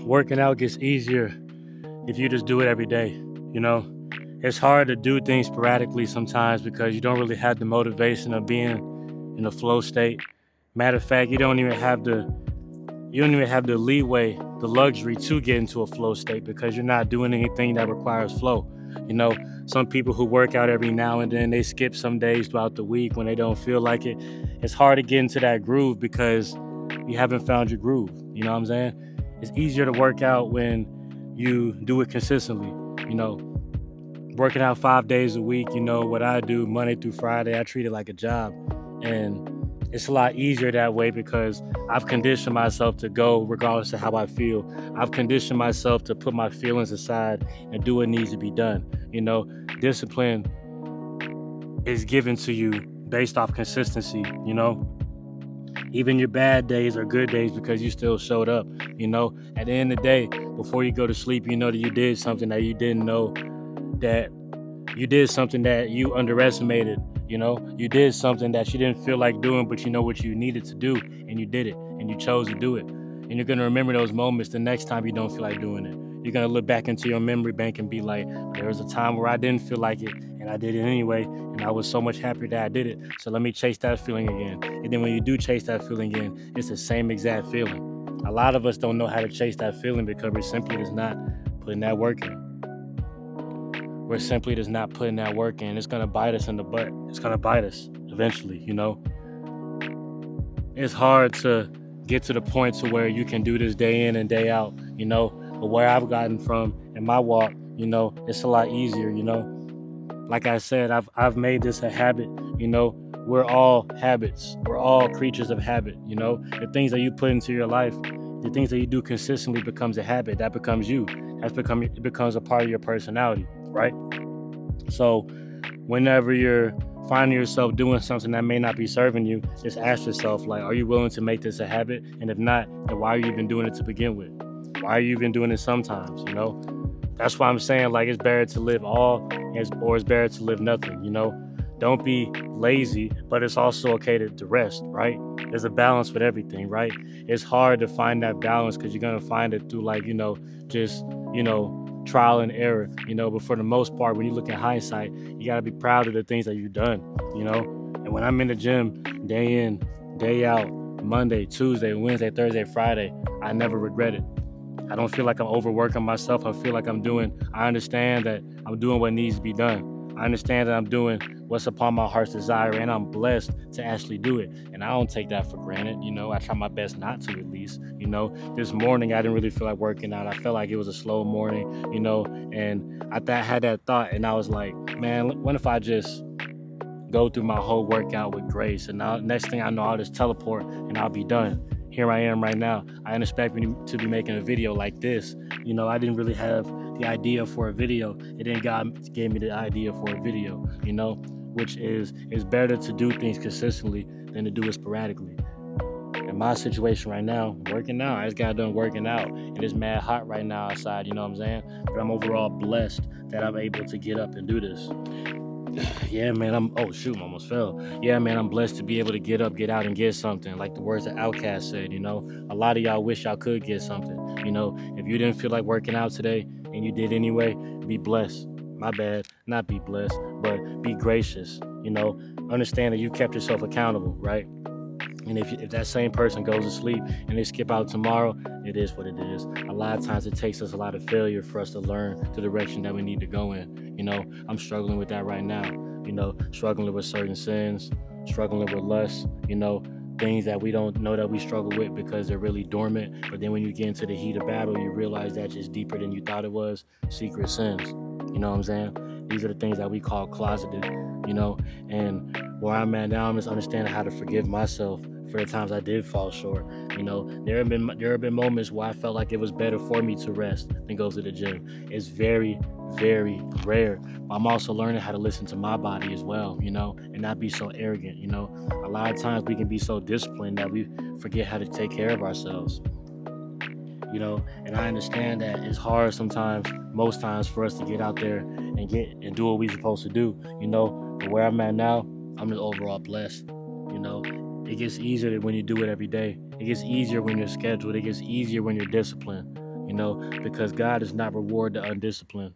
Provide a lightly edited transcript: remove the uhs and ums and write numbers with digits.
Working out gets easier if you just do it every day. You know, it's hard to do things sporadically sometimes because you don't really have the motivation of being in a flow state. Matter of fact, you don't even have the leeway, the luxury to get into a flow state because you're not doing anything that requires flow. You know, some people who work out every now and then, they skip some days throughout the week when they don't feel like it. It's hard to get into that groove because you haven't found your groove. You know what I'm saying? It's easier to work out when you do it consistently. You know, working out 5 days a week, what I do Monday through Friday, I treat it like a job. And it's a lot easier that way because I've conditioned myself to go regardless of how I feel. I've conditioned myself to put my feelings aside and do what needs to be done. Discipline is given to you based off consistency. Even your bad days are good days because you still showed up. At the end of the day, before you go to sleep, you know that you did something that you didn't know, that you did something that you underestimated. You did something that you didn't feel like doing, but you know what you needed to do, and you did it, and you chose to do it. And you're gonna remember those moments the next time you don't feel like doing it. You're gonna look back into your memory bank and be like, there was a time where I didn't feel like it, and I did it anyway, and I was so much happier that I did it. So let me chase that feeling again. And then when you do chase that feeling again, it's the same exact feeling. A lot of us don't know how to chase that feeling because we're simply just not putting that work in. We're simply just not putting that work in. It's gonna bite us in the butt. It's gonna bite us eventually. It's hard to get to the point to where you can do this day in and day out. But where I've gotten from in my walk, it's a lot easier. Like I said, I've made this a habit. We're all habits. We're all creatures of habit. The things that you put into your life, the things that you do consistently becomes a habit. That becomes you. It becomes a part of your personality, right? So whenever you're finding yourself doing something that may not be serving you, just ask yourself, like, are you willing to make this a habit? And if not, then why are you even doing it to begin with? Why are you even doing it sometimes? That's why I'm saying, like, it's better to live all or it's better to live nothing. Don't be lazy, but it's also okay to rest, right? There's a balance with everything, right? It's hard to find that balance because you're gonna find it through just trial and error, but for the most part, when you look at hindsight, you gotta be proud of the things that you've done. And when I'm in the gym day in, day out, Monday, Tuesday, Wednesday, Thursday, Friday, I never regret it. I don't feel like I'm overworking myself. I understand that I'm doing what needs to be done. I understand that I'm doing what's upon my heart's desire, and I'm blessed to actually do it. And I don't take that for granted. I try my best not to, at least. This morning I didn't really feel like working out. I felt like it was a slow morning, and I had that thought, and I was like, man, what if I just go through my whole workout with grace, and next thing I know, I'll just teleport and I'll be done. Here I am right now. I didn't expect me to be making a video like this. I didn't really have the idea for a video. And then God gave me the idea for a video, which is it's better to do things consistently than to do it sporadically. In my situation right now, working out, I just got done working out, and it's mad hot right now outside, you know what I'm saying? But I'm overall blessed that I'm able to get up and do this. Yeah, man, I almost fell. Yeah, man, I'm blessed to be able to get up, get out, and get something. Like the words that Outkast said, a lot of y'all wish y'all could get something. If you didn't feel like working out today and you did anyway, be blessed. My bad, not be blessed, but be gracious. Understand that you kept yourself accountable, right? And if that same person goes to sleep and they skip out tomorrow, it is what it is. A lot of times it takes us a lot of failure for us to learn the direction that we need to go in. I'm struggling with that right now. Struggling with certain sins, struggling with lust, things that we don't know that we struggle with because they're really dormant. But then when you get into the heat of battle, you realize that's just deeper than you thought it was. Secret sins. You know what I'm saying? These are the things that we call closeted, and where I'm at now, I'm just understanding how to forgive myself for the times I did fall short. There have been moments where I felt like it was better for me to rest than go to the gym. It's very, very rare. But I'm also learning how to listen to my body as well, and not be so arrogant. A lot of times we can be so disciplined that we forget how to take care of ourselves. And I understand that it's hard sometimes, most times, for us to get out there and do what we're supposed to do. But where I'm at now, I'm just overall blessed. It gets easier when you do it every day. It gets easier when you're scheduled. It gets easier when you're disciplined, because God does not reward the undisciplined.